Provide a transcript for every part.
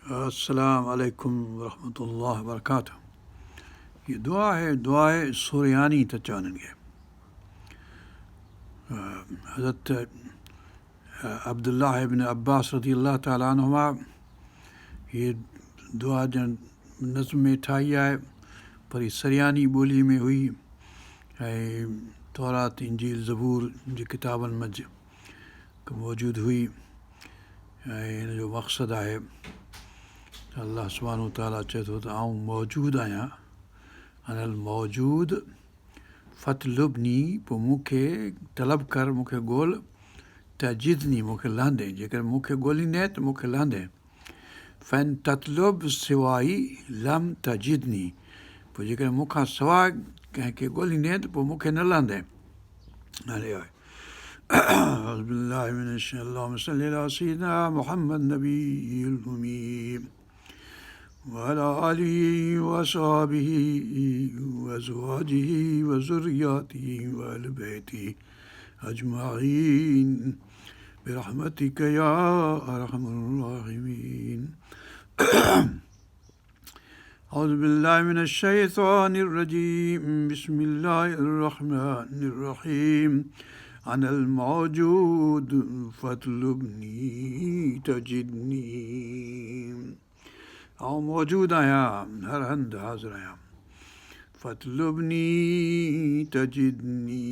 अस्सलाम वालेकुम वरहमतुल्लाहि वबरकातुहू। ये दुआ है सुरयानी त चवनि खे। हज़रत अब्दुल्लाह इब्न अब्बास रज़ी अल्लाह ताला अन्हुमा हीअ दुआ ॼण नज़्म में ठाही आहे, पर हीअ सरियानी ॿोलीअ में हुई ऐं तौरात इंजील ज़बूर जे किताबनि मंझि मौजूदु हुई। ऐं हिन जो मक़सदु आहे अल्लाह सुब्हानहू ताला चए थो त आउं मौजूदु आहियां, अनल मौजूद फ़तलुबनी, पोइ मूंखे तलब कर, मूंखे ॻोल्ह, तजिदनी, मूंखे लहंदे, जेकर मूंखे ॻोल्हींदे त मूंखे लहंदे। फ़ैन ततलुब सिवाई लम तजिदनी, पोइ जेकर मूंखां सवाइ कंहिंखे ॻोल्हींदे त पोइ मूंखे न लहंदे। हाणे आहे अऊज़ु बिल्लाहि मिनश शैतानिर रजीम, अल्लाहुम्मा सल्लि अला सय्यिदिना मुहम्मद नबिय्यिल उम्मी वअला आलिहि वअसहाबिहि वअज़वाजिहि वज़ुर्रिय्यतिहि वअहलि बैतिहि अजमईन बिरहमतिका या अरहमर राहिमीन। अऊज़ु बिल्लाहि मिनश शैतानिर रजीम, बिस्मिल्लाहिर रहमानिर रहीम। अनल मौजूद फ़तलुबनी तजिदनी, आउं मौजूदु आहियां, हर हंधि हाज़िर आहियां। फ़तलुबनी तजिदनी,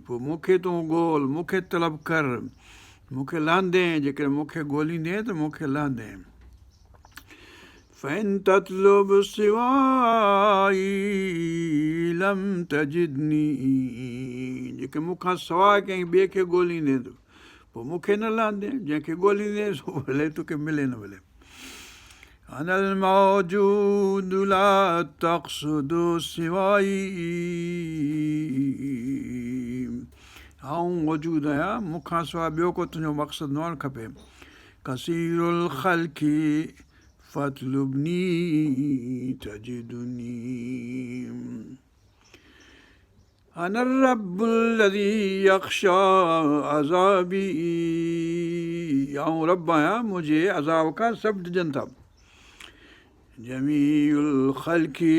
पोइ मूंखे तूं ॻोल्ह, मूंखे तलब कर, मूंखे लहंदे, जेकर मूंखे ॻोल्हींदे त मूंखे लहंदे। फ़ैन ततलुब सिवाई लम तजिदनी, जेके मूंखां सवाइ कंहिं ॿिए खे ॻोल्हींदे त पोइ मूंखे न लहंदे, जंहिंखे ॻोल्हींदे सो भले तोखे मिले न मिले। अनल मौजूद ला तक़्सुदु सिवाई, आउं मौजूदु आहियां, मूंखां सवाइ ॿियो को तुंहिंजो मक़सदु न हुअणु खपे। कसीरुल ख़ल्क़ि फ़तलुबनी तजिदुनी, अनर रब्बुल लज़ी यख़्शा अज़ाबी, आउं रब आहियां, मुंहिंजे अज़ाब खां सभु डिॼनि था। जमीउल ख़ल्क़ि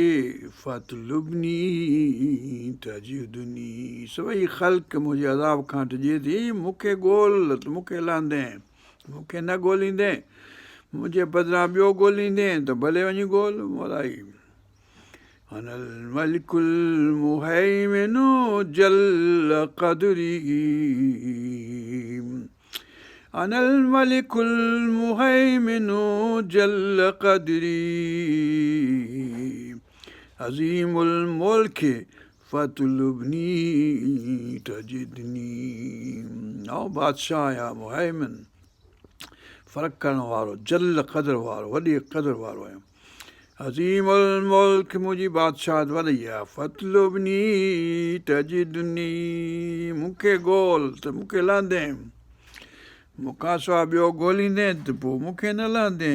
फ़तलुबनी तजिदुनी, सभई ख़ल्क़ मुंहिंजे अज़ाब खां डिॼे थी, मूंखे ॻोल्ह त मूंखे लहंदे, मूंखे न ॻोल्हींदे, मुंहिंजे बदिरां ॿियो ॻोल्हींदे त भले वञी ॻोल्ह मोलाई। अनल मलिकुल मुहैमिनु जल क़दरी, अनल मलिकुल मुहैमिनु जल क़दरी, अज़ीमुल मुल्क फ़तलुबनी तजिदनी, आउं बादशाह आहियां, मुहैमिन फ़र्क़ु करण वारो, जल क़दर वारो, वॾी क़दर वारो आहियां। अज़ीमुल मुल्क, मुंहिंजी बादशाहत वॾी आहे। फ़तलुबनी तजिदनी, मूंखे ॻोल्ह त मूंखे लहंदे, मूंखां सवाइ ॿियो ॻोल्हींदे त पोइ मूंखे न लहंदे।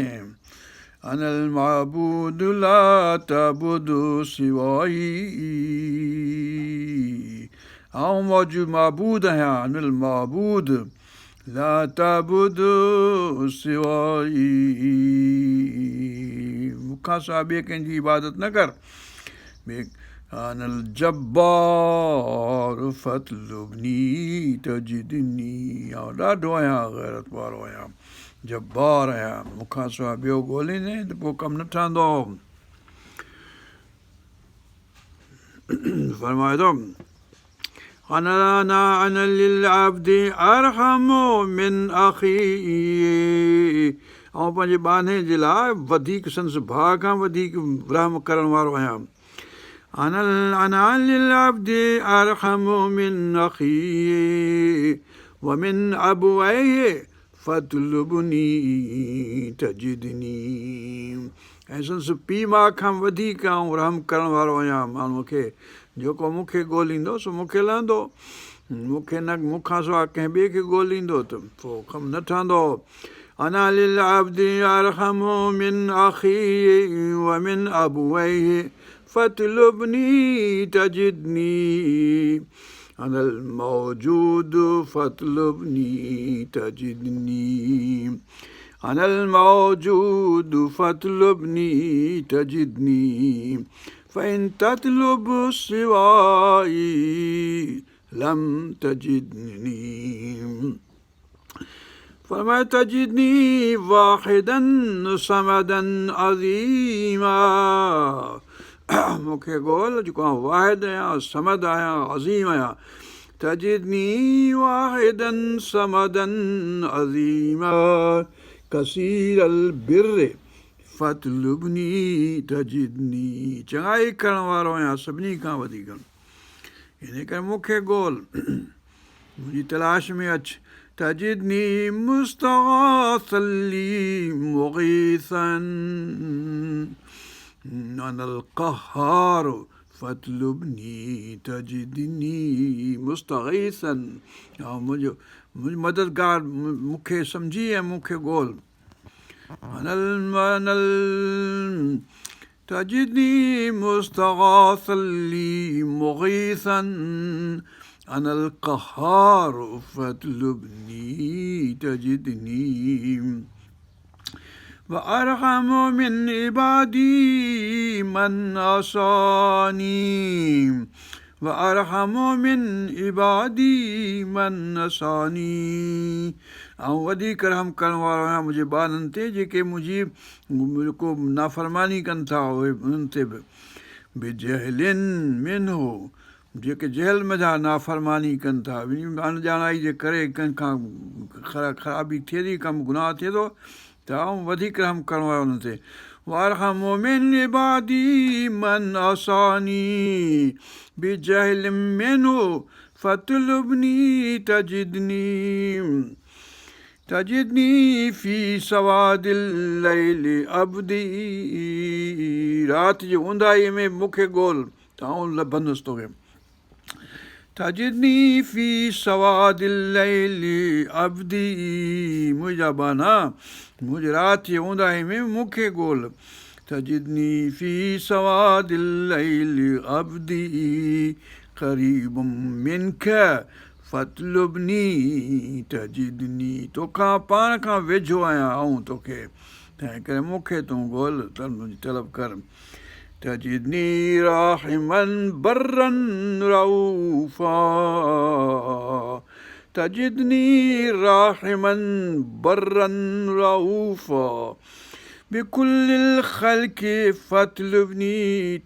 अनल माबूद ला तअबुदु सिवाई, आउं मौजूदु माबूद आहियां, अनल माबूद ला तअबुदु सिवाई, मूंखां सवाइ ॿिए कंहिंजी इबादत न कर। अनल जब्बार फ़तलुबनी तजिदनी, आउं ॾाढो आहियां, ग़ैरत वारो आहियां, जब्बार आहियां, मूंखां सवाइ ॿियो ॻोल्हींदे त पोइ कमु न ठहंदो। फरमाए थो अना लिल अब्दि अरहमु मिन अख़ी, आउं पंहिंजे ॿाने जे लाइ वधीक संदसि भाउ खां वधीक रहम करण वारो आहियां। अना लिल अब्दि अरहमु मिन अख़ी व मिन अबवैहि फ़तलुबनी तजिदनी, ऐं संदसि पीउ माउ खां वधीक आउं रहम करण वारो आहियां माण्हूअ खे, जेको मूंखे ॻोल्हींदो सो मूंखे लहंदो, मूंखे न, मूंखां सवाइ कंहिं ॿिए खे ॻोल्हींदो त पोइ कमु न ठहंदो। अना लिल अब्दि अरहमु मिन अख़ी व मिन अबवैहि फ़तलुबनी तजिदनी, अनल मौजूद फ़तलुबनी तजिदनी, أنا الموجود فاطلبني تجدني فإن تطلب سواي لم تجدني فما تجدني واحدا صمدا عظيما मूंखे ॻोल्ह जेको आउं वाहिद आहियां समद आहियां अज़ीम आहियां تجدني واحدا صمدا عظيما كثير البر فاطلبني تجدني चङाई करण वारो आहियां सभिनी खां वधीक इन करे मूंखे ॻोल्ह मुंहिंजी तलाश में अचु تجدني مستغاثا لي مغيثا أنا القهار فاطلبني تجدني مستغيثا मुंहिंजो मददगार मूंखे सम्झी ऐं मूंखे ॻोल्ह تجدني مستغاثا لي مغيثا أنا القهار فاطلبني تجدني وأرحم من عبادي من عصاني وأرحم من عبادي من عصاني ऐं वधीक रहम करण वारो आहियां मुंहिंजे ॿारनि ते जेके मुंहिंजी को नाफ़रमानी कनि था उहे उन्हनि ते बि बेजहलिन मिन्हु जेके जहल में था नाफ़रमानी कनि था अणॼाणाई जे करे कंहिंखां ख़राबी थिए थी कमु गुनाह थिए थो त आउं वधीक रहम करण वारो हुन ते وارحم من عبادي من عصاني بجهل منه فاطلبني تجدني في سواد الليل عبدي राति जी ऊंदाई में मूंखे ॻोल्ह त आउं लभंदुसि तोखे تجدني في سواد الليل عبدي मुंहिंजा बाना मुंहिंजी राति जी ऊंदाई में मूंखे ॻोल्ह تجدني في سواد الليل عبدي قريب منك فاطلبني تجدني तोखां पाण खां वेझो आहियां आऊं तोखे तंहिं करे मूंखे तूं ॻोल्ह त मुंहिंजी तलब कर تجدني راحما برا رؤوفا تجدني راحما برا رؤوفا بكل الخلق فاطلبني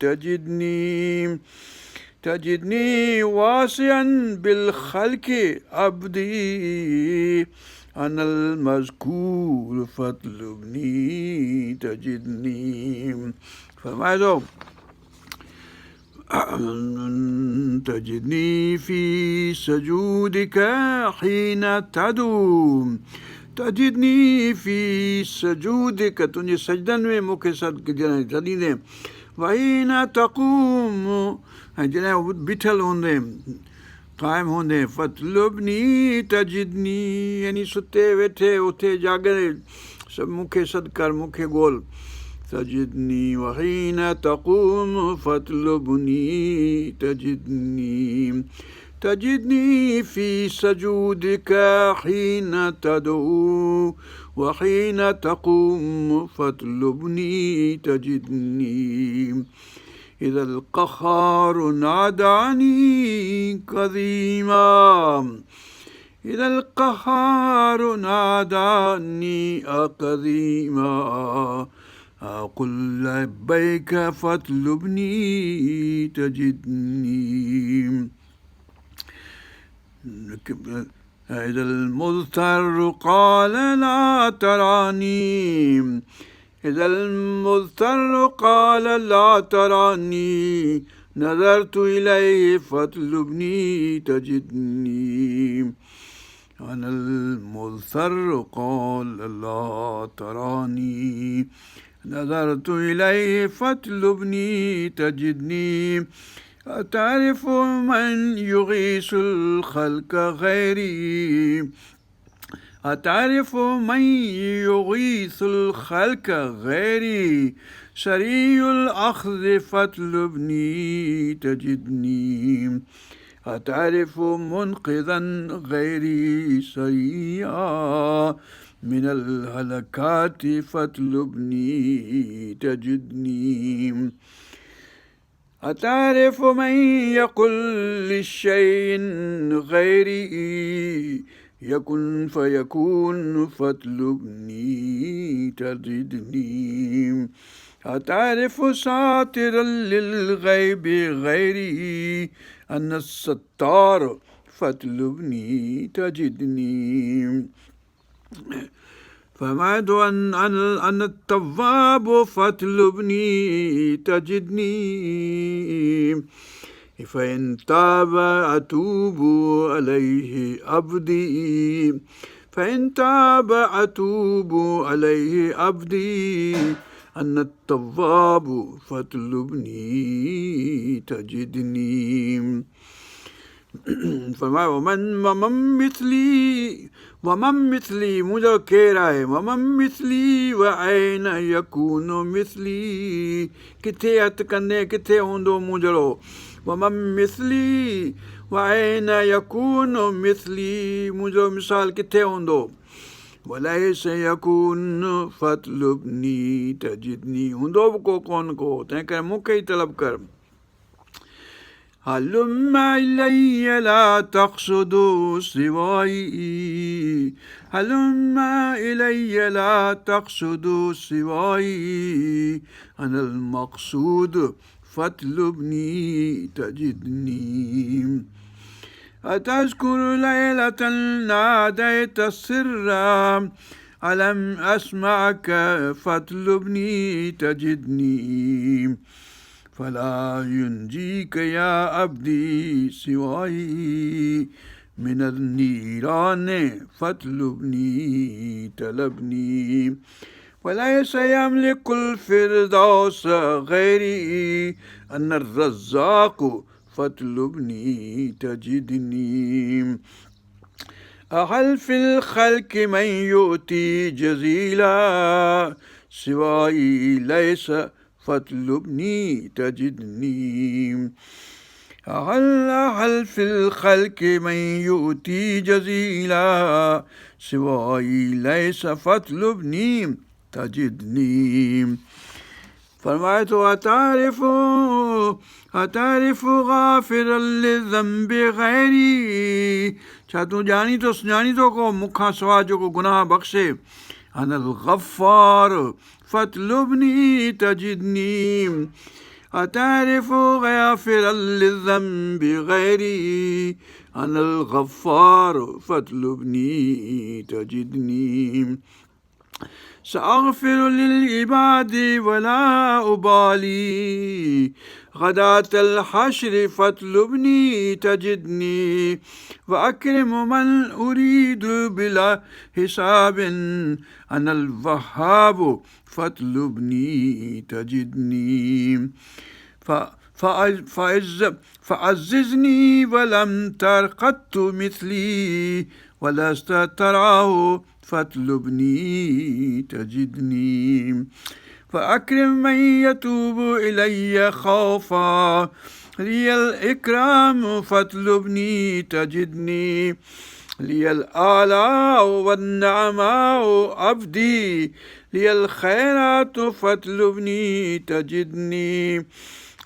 تجدني واسعا بالخلق عبدي أنا المذكور فاطلبني تجدني फरमाए थो تجدني في سجودك حين تدوم تجدني في سجودك तुंहिंजे सजदनि में मूंखे छॾींदे وحين تقوم ऐं जॾहिं बीठल हूंदे क़ाइमु हूंदे फतलुबनी तजिदनी यानी सुते वेठे उथे जाॻे सभु मूंखे सॾु कर मूंखे ॻोल्ह تجدني وحين تقوم فاطلبني تجدني في سجودك حين تدعو وحين تقوم فاطلبني تجدني إذا القهار ناداني قديما إذا القهار ناداني قديما قل لبيك فاطلبني تجدني إذا المضطر قال لا تراني إذا المضطر قال لا تراني نظرت إليه فاطلبني تجدني أنا المضطر قال لا تراني نظرت إليه فاطلبني تجدني أتعرف من يغيث الخلق غيري أتعرف من يغيث الخلق غيري سري الأخذ فاطلبني تجدني أتعرف منقذا غيري سريعا من الهلكات فاطلبني تجدني. أتعرف من يقل للشيء غيري يكن فيكون فاطلبني تجدني. أتعرف ساترا للغيب غيري أن الستار فاطلبني تجدني. فمعد أن التواب فاطلبني تجدني. فإن تاب أتوب عليه عبدي. فإن تاب أتوب عليه عبدي. أن التواب فاطلبني تجدني. ومن مثلي मुंहिंजो केरु आहे वमन मिथली व ऐन यकून मिथली किथे हथु कंदे किथे हूंदो मूं जहिड़ो वमन मिथली व ऐन यकून मिथली मुंहिंजो मिसाल किथे हूंदो वलैस यकून फतलुबनी तजिदनी हूंदो बि को कोन को तंहिं करे मूंखे ई तलब कर هلم إلي لا تقصدوا سواي هلم إلي لا تقصدوا سواي أنا المقصود فاطلبني تجدني. أتذكر ليلة ناديت سرا ألم أسمعك فاطلبني تجدني. فلا ينجيك يا عبدي سواي من النيران فاطلبني طلبني. وليس يملك الفردوس غيري أنا الرزاق فاطلبني تجدني. أهل في الخلق من يؤتي جزيلا سواي ليس فاطلبني تجدني. هل في الخلق من يؤتي جزيلا سواي ليس فاطلبني تجدني. فرمائے تو أتعرف غافرا للذنب غيري छा तूं ॼाणी थो सुञाणी थो को मूंखां सवाइ जेको गुनाह बख़्शे أنا الغفار فاطلبني تجدني. أتعرف غافرا للذنب غيري أنا الغفار فاطلبني تجدني. سأغفر للعباد ولا أبالي غداة الحشر فاطلبني تجدني. وأكرم من أريد بلا حساب أنا الوهاب فاطلبني تجدني. فعززني ولم تر قط مثلي ولست تراه فاطلبني تجدني. فأكرم من يتوب إلي خوفا لي الإكرام فاطلبني تجدني. لي الآلاء والنعماء عبدي لي الخيرات فاطلبني تجدني.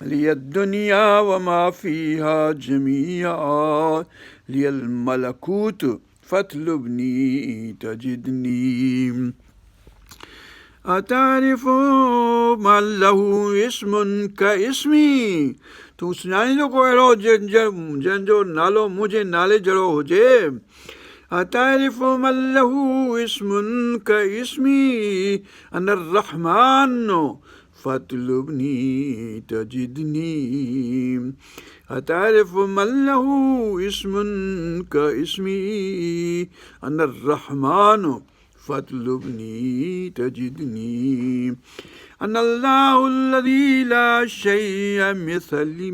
لي الدنيا وما فيها جميعا لي الملكوت فاطلبني تجدني. أتعرف من له اسم كاسمي तूं सुञाणी थो को अहिड़ो जंहिंजो नालो मुंहिंजे नाले जहिड़ो हुजे أتعرف من له اسم كاسمي أنا الرحمن فاطلبني تجدني. أتعرف من له اسم كاسمي أنا الرحمن فاطلبني تجدني. أنا الله الذي لا شيء مثلي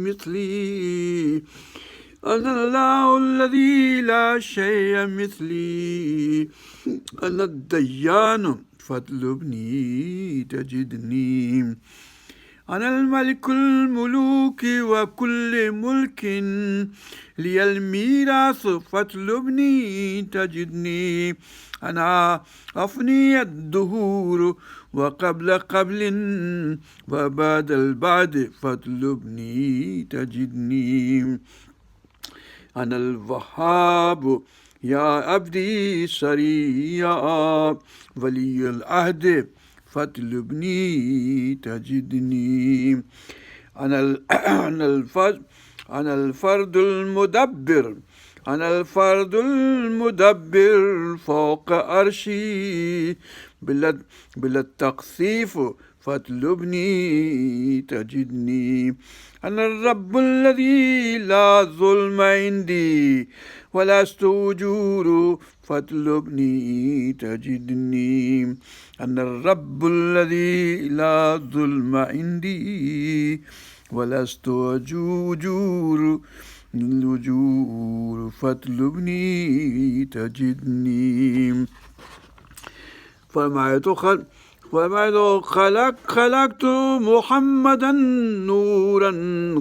أنا الله الذي لا شيء مثلي. أنا الديان فاطلبني تجدني. أنا الملك الملوك وكل ملك لي الميراث فاطلبني تجدني. أنا أفني الدهور وقبل قبل وبعد البعد فاطلبني تجدني. أنا الوهاب يا عبدي سريع ولي العهد فاطلبني تجدني. أنا الفرد المدبر، أنا الفرد المدبر فوق عرشي بلا التقصيف فاطلبني تجدني. أنا الرب الذي لا ظلم عندي ولست أجور فاطلبني تجدني. أنا الرب الذي لا ظلم عندي ولست أجور الأجور فاطلبني تجدني. خلقت محمدا نورا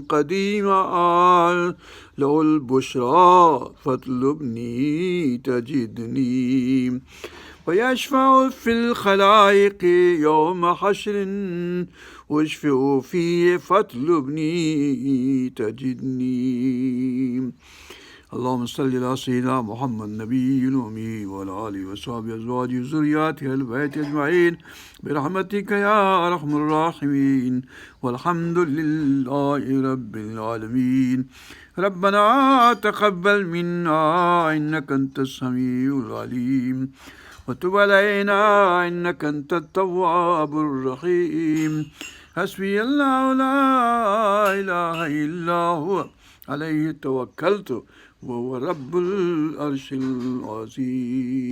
قديما له البشرى فاطلبني تجدني. ويشفع في الخلائق يوم حشر واشفع فيه فاطلبني تجدني. اللهم صل على سيدنا محمد النبي الأمي وعلى آله وصحبه أزواجه وذرياته البيت أجمعين برحمتك يا أرحم الراحمين والحمد لله رب العالمين. ربنا تقبل منا إنك أنت السميع العليم وتب علينا إنك أنت التواب الرحيم. حسبي الله لا إله إلا هو عليه توكلت وهو رب العرش العظيم.